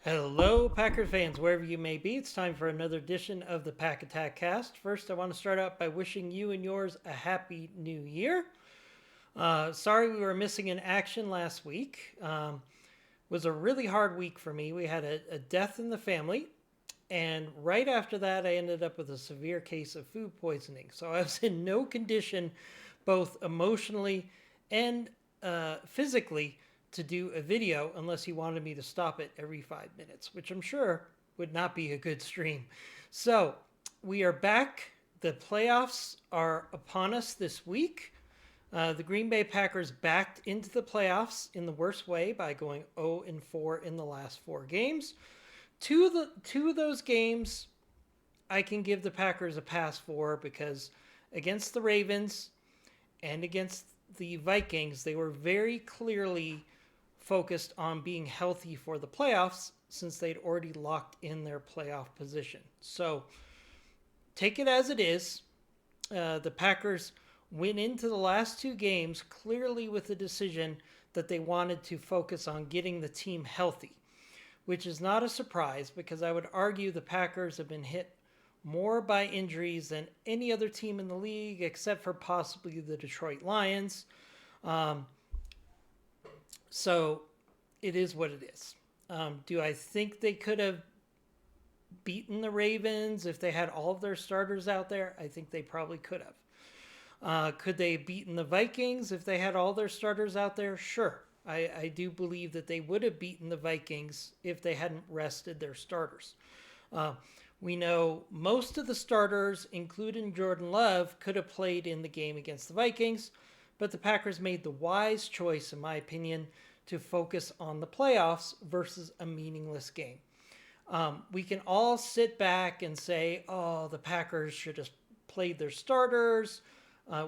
Hello, Packers fans, wherever you may be. It's time for another edition of the Pack Attack Cast. First, I want to start out by wishing you and yours a happy new year. Sorry we were missing in action last week. Was a really hard week for me. We had a death in the family, and right after that, I ended up with a severe case of food poisoning. So I was in no condition, both emotionally and physically, to do a video unless he wanted me to stop it every 5 minutes, which I'm sure would not be a good stream. So we are back. The playoffs are upon us this week. The Green Bay Packers backed into the playoffs in the worst way by going 0-4 in the last 4 games. Two of those games I can give the Packers a pass for because against the Ravens and against the Vikings, they were very clearly focused on being healthy for the playoffs since they'd already locked in their playoff position. So take it as it is. The Packers went into the last 2 games clearly with the decision that they wanted to focus on getting the team healthy, which is not a surprise because I would argue the Packers have been hit more by injuries than any other team in the league except for possibly the Detroit Lions. So it is what it is. Do I think they could have beaten the Ravens if they had all of their starters out there? I think they probably could have. Could they have beaten the Vikings if they had all their starters out there? Sure. I do believe that they would have beaten the Vikings if they hadn't rested their starters. We know most of the starters, including Jordan Love, could have played in the game against the Vikings, but the Packers made the wise choice, in my opinion, to focus on the playoffs versus a meaningless game. We can all sit back and say, oh, the Packers should have played their starters.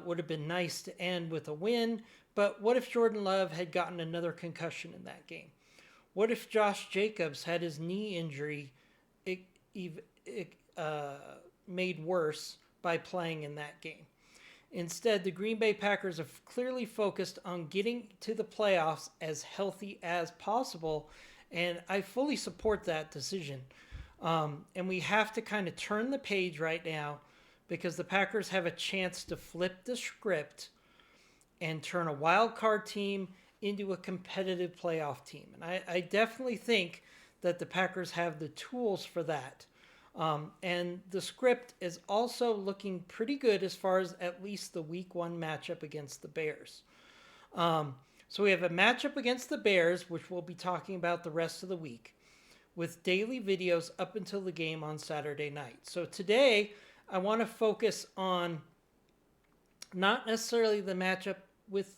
Would have been nice to end with a win. But what if Jordan Love had gotten another concussion in that game? What if Josh Jacobs had his knee injury made worse by playing in that game? Instead, the Green Bay Packers have clearly focused on getting to the playoffs as healthy as possible, and I fully support that decision. And we have to kind of turn the page right now because the Packers have a chance to flip the script and turn a wild card team into a competitive playoff team. And I definitely think that the Packers have the tools for that. And the script is also looking pretty good as far as at least the week 1 matchup against the Bears. So we have a matchup against the Bears, which we'll be talking about the rest of the week, with daily videos up until the game on Saturday night. So today, I want to focus on not necessarily the matchup with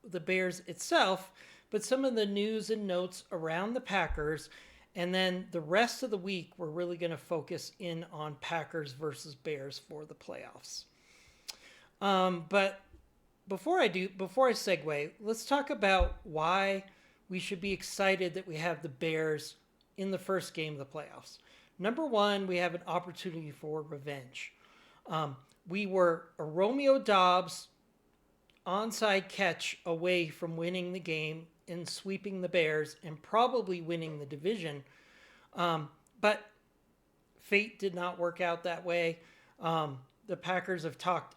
the Bears itself, but some of the news and notes around the Packers. And then the rest of the week, we're really going to focus in on Packers versus Bears for the playoffs. But before I segue, let's talk about why we should be excited that we have the Bears in the first game of the playoffs. Number one, we have an opportunity for revenge. We were a Romeo Doubs onside catch away from winning the game and sweeping the Bears and probably winning the division. But fate did not work out that way. The Packers have talked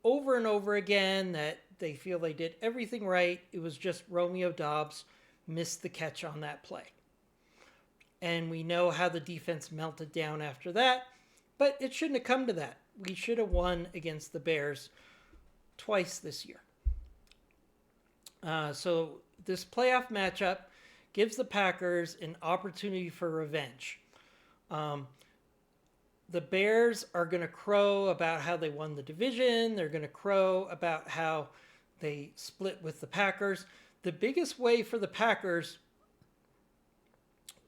over and over again that they feel they did everything right. It was just Romeo Doubs missed the catch on that play. And we know how the defense melted down after that, but it shouldn't have come to that. We should have won against the Bears twice this year. So this playoff matchup gives the Packers an opportunity for revenge. The Bears are going to crow about how they won the division. They're going to crow about how they split with the Packers. The biggest way for the Packers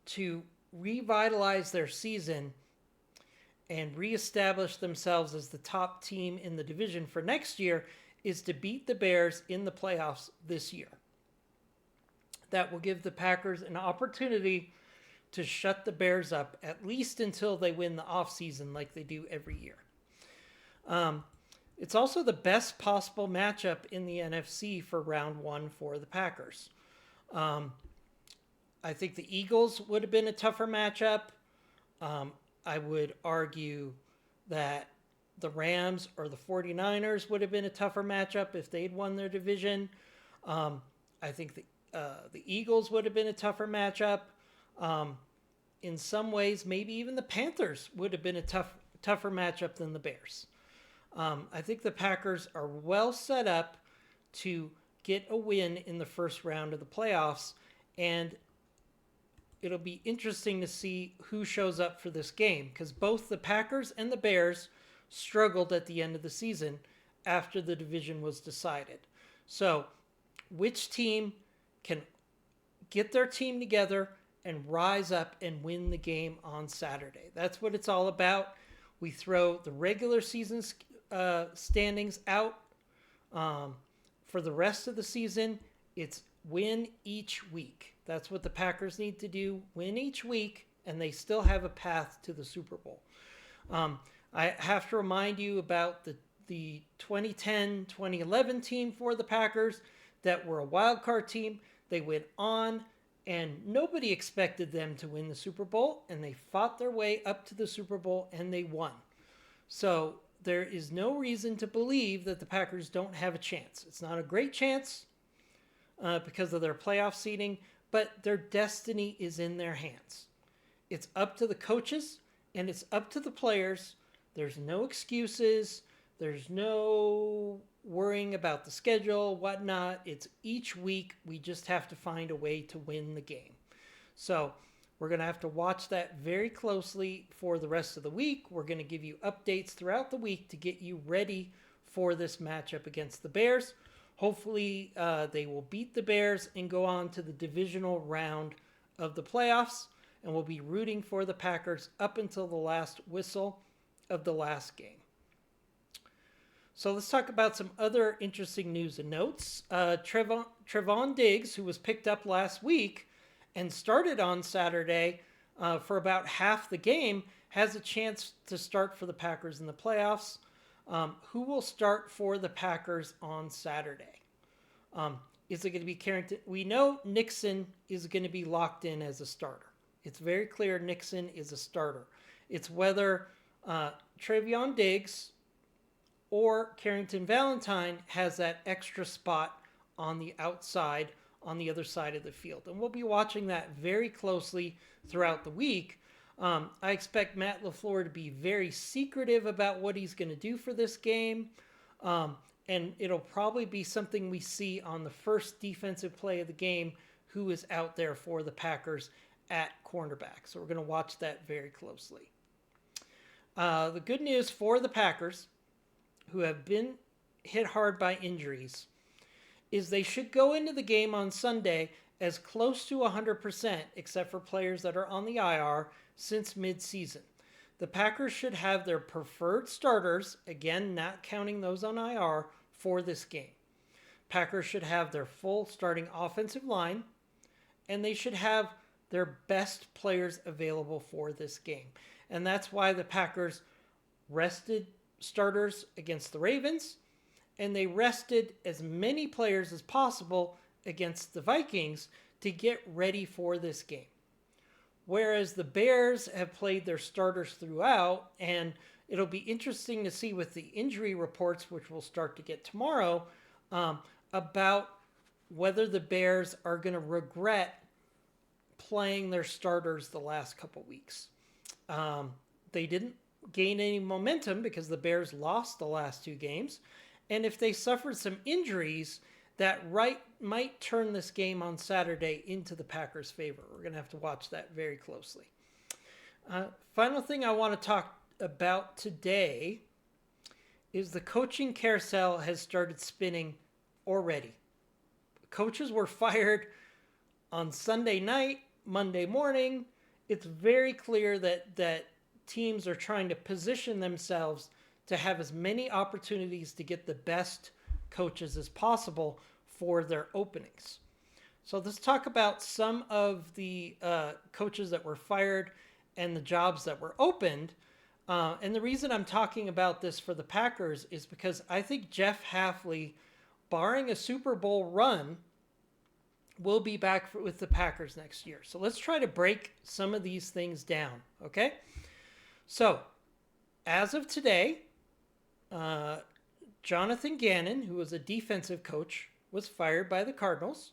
to revitalize their season and reestablish themselves as the top team in the division for next year is to beat the Bears in the playoffs this year. That will give the Packers an opportunity to shut the Bears up, at least until they win the offseason like they do every year. It's also the best possible matchup in the NFC for round 1 for the Packers. I think the Eagles would have been a tougher matchup. I would argue that the Rams or the 49ers would have been a tougher matchup if they'd won their division. I think the Eagles would have been a tougher matchup. In some ways, maybe even the Panthers would have been a tougher matchup than the Bears. I think the Packers are well set up to get a win in the first round of the playoffs, and it'll be interesting to see who shows up for this game, because both the Packers and the Bears struggled at the end of the season after the division was decided. So, which team can get their team together and rise up and win the game on Saturday? That's what it's all about. We throw the regular season standings out. For the rest of the season, it's win each week. That's what the Packers need to do. Win each week, and they still have a path to the Super Bowl. I have to remind you about the 2010-2011 team for the Packers that were a wild card team. They went on, and nobody expected them to win the Super Bowl, and they fought their way up to the Super Bowl, and they won. So there is no reason to believe that the Packers don't have a chance. It's not a great chance because of their playoff seeding, but their destiny is in their hands. It's up to the coaches, and it's up to the players. There's no excuses. There's no worrying about the schedule, whatnot. It's each week we just have to find a way to win the game. So we're going to have to watch that very closely for the rest of the week. We're going to give you updates throughout the week to get you ready for this matchup against the Bears. Hopefully they will beat the Bears and go on to the divisional round of the playoffs. And we'll be rooting for the Packers up until the last whistle of the last game. So let's talk about some other interesting news and notes. Trevon Diggs, who was picked up last week and started on Saturday for about half the game, has a chance to start for the Packers in the playoffs. Who will start for the Packers on Saturday? Is it going to be Carrington? We know Nixon is going to be locked in as a starter. It's very clear Nixon is a starter. It's whether Trevon Diggs or Carrington Valentine has that extra spot on the outside, on the other side of the field. And we'll be watching that very closely throughout the week. I expect Matt LaFleur to be very secretive about what he's going to do for this game. And it'll probably be something we see on the first defensive play of the game, who is out there for the Packers at cornerback. So we're going to watch that very closely. The good news for the Packers, who have been hit hard by injuries, is they should go into the game on Sunday as close to 100%, except for players that are on the IR, since midseason. The Packers should have their preferred starters, again, not counting those on IR, for this game. Packers should have their full starting offensive line, and they should have their best players available for this game. And that's why the Packers rested starters against the Ravens, and they rested as many players as possible against the Vikings to get ready for this game. Whereas the Bears have played their starters throughout, and it'll be interesting to see with the injury reports, which we'll start to get tomorrow, about whether the Bears are going to regret playing their starters the last couple weeks. They didn't gain any momentum because the Bears lost the last two games. And if they suffered some injuries, that might turn this game on Saturday into the Packers' favor. We're going to have to watch that very closely. Final thing I want to talk about today is the coaching carousel has started spinning already. Coaches were fired on Sunday night, Monday morning. It's very clear that teams are trying to position themselves to have as many opportunities to get the best coaches as possible for their openings. So let's talk about some of the coaches that were fired and the jobs that were opened. And the reason I'm talking about this for the Packers is because I think Jeff Haffley, barring a Super Bowl run, will be back with the Packers next year. So let's try to break some of these things down, okay? So, as of today, Jonathan Gannon, who was a defensive coach, was fired by the Cardinals.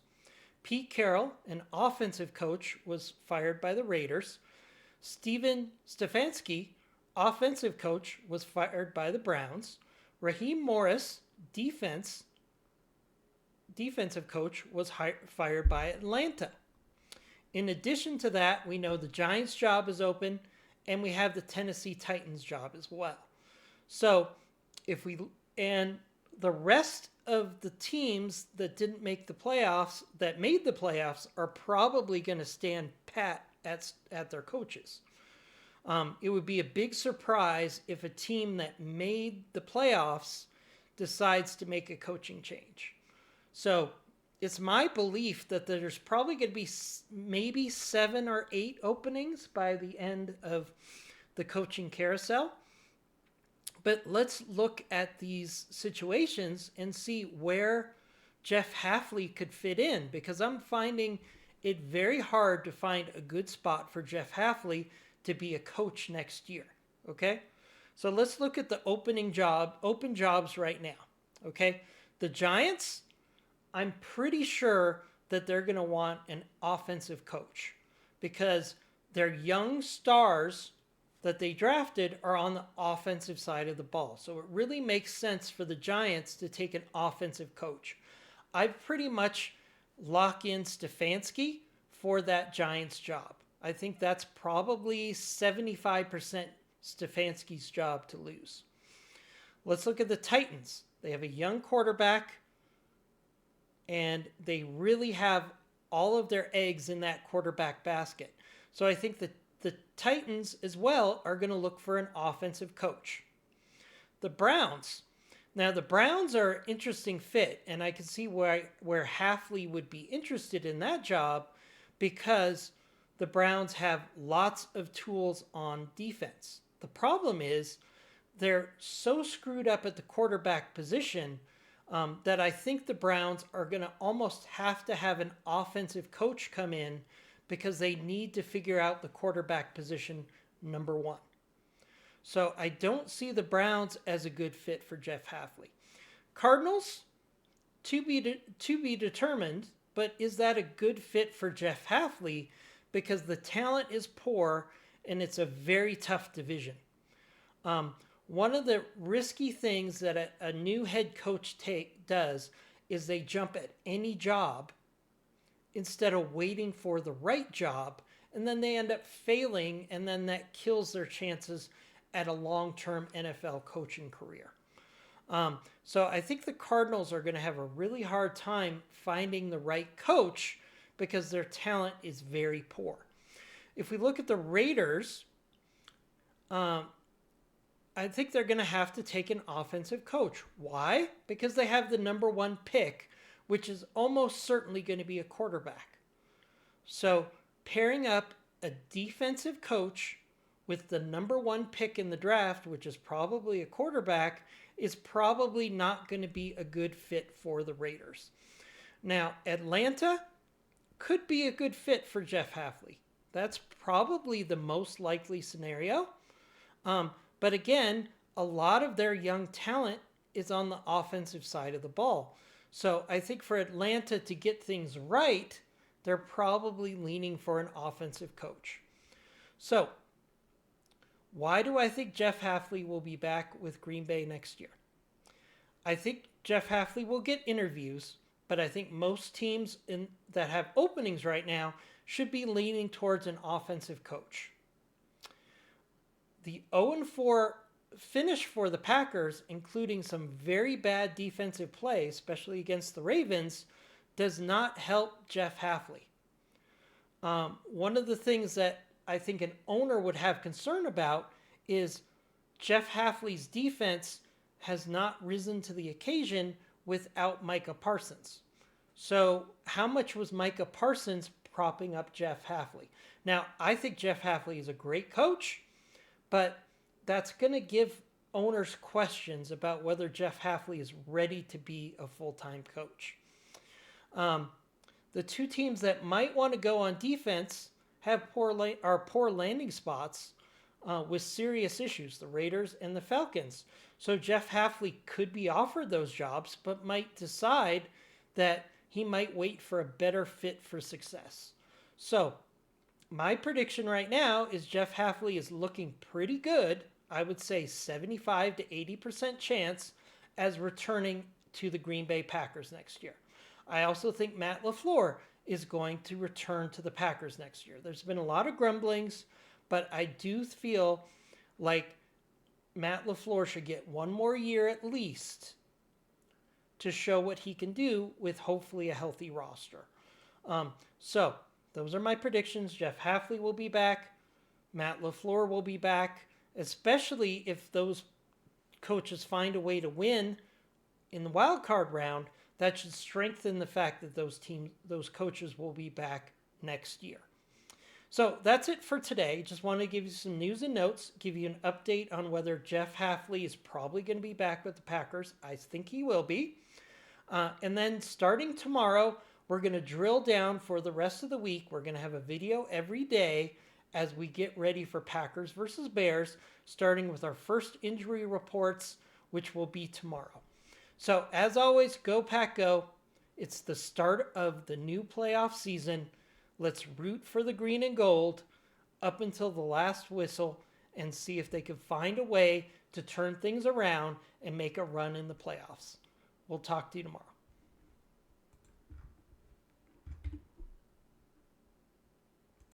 Pete Carroll, an offensive coach, was fired by the Raiders. Steven Stefanski, offensive coach, was fired by the Browns. Raheem Morris, defensive coach, was fired by Atlanta. In addition to that, we know the Giants' job is open, and we have the Tennessee Titans' job as well. So, and the rest of the teams that didn't make the playoffs, that made the playoffs, are probably going to stand pat at their coaches. It would be a big surprise if a team that made the playoffs decides to make a coaching change. So it's my belief that there's probably going to be maybe 7 or 8 openings by the end of the coaching carousel. But let's look at these situations and see where Jeff Haffley could fit in, because I'm finding it very hard to find a good spot for Jeff Haffley to be a coach next year. Okay? So let's look at the open jobs right now. Okay? The Giants, I'm pretty sure that they're going to want an offensive coach because their young stars that they drafted are on the offensive side of the ball. So it really makes sense for the Giants to take an offensive coach. I'd pretty much lock in Stefanski for that Giants job. I think that's probably 75% Stefanski's job to lose. Let's look at the Titans. They have a young quarterback, and they really have all of their eggs in that quarterback basket. So I think that the Titans as well are going to look for an offensive coach. The Browns. Now, the Browns are an interesting fit, and I can see where Haffley would be interested in that job because the Browns have lots of tools on defense. The problem is they're so screwed up at the quarterback position that I think the Browns are going to almost have to have an offensive coach come in because they need to figure out the quarterback position, number one. So I don't see the Browns as a good fit for Jeff Haffley. Cardinals, to be determined, but is that a good fit for Jeff Haffley? Because the talent is poor and it's a very tough division. One of the risky things that a new head coach does is they jump at any job instead of waiting for the right job, and then they end up failing, and then that kills their chances at a long-term NFL coaching career. So I think the Cardinals are going to have a really hard time finding the right coach because their talent is very poor. If we look at the Raiders, I think they're going to have to take an offensive coach. Why? Because they have the number 1 pick, which is almost certainly going to be a quarterback. So pairing up a defensive coach with the number 1 pick in the draft, which is probably a quarterback, is probably not going to be a good fit for the Raiders. Now, Atlanta could be a good fit for Jeff Haffley. That's probably the most likely scenario. But again, a lot of their young talent is on the offensive side of the ball. So I think for Atlanta to get things right, they're probably leaning for an offensive coach. So why do I think Jeff Haffley will be back with Green Bay next year? I think Jeff Haffley will get interviews, but I think most teams that have openings right now should be leaning towards an offensive coach. The 0-4 finish for the Packers, including some very bad defensive play, especially against the Ravens, does not help Jeff Haffley. One of the things that I think an owner would have concern about is Jeff Haffley's defense has not risen to the occasion without Micah Parsons. So how much was Micah Parsons propping up Jeff Haffley? Now, I think Jeff Haffley is a great coach, but that's going to give owners questions about whether Jeff Haffley is ready to be a full-time coach. The two teams that might want to go on defense have poor landing spots with serious issues, the Raiders and the Falcons. So Jeff Haffley could be offered those jobs, but might decide that he might wait for a better fit for success. So my prediction right now is Jeff Haffley is looking pretty good. I would say 75 to 80% chance as returning to the Green Bay Packers next year. I also think Matt LaFleur is going to return to the Packers next year. There's been a lot of grumblings, but I do feel like Matt LaFleur should get one more year at least to show what he can do with hopefully a healthy roster. So those are my predictions. Jeff Haffley will be back. Matt LaFleur will be back, especially if those coaches find a way to win in the wild card round. That should strengthen the fact that those coaches will be back next year. So that's it for today. Just want to give you some news and notes, give you an update on whether Jeff Haffley is probably going to be back with the Packers. I think he will be. And then starting tomorrow, we're going to drill down for the rest of the week. We're going to have a video every day as we get ready for Packers versus Bears, starting with our first injury reports, which will be tomorrow. So as always, go Pack Go. It's the start of the new playoff season. Let's root for the green and gold up until the last whistle and see if they can find a way to turn things around and make a run in the playoffs. We'll talk to you tomorrow.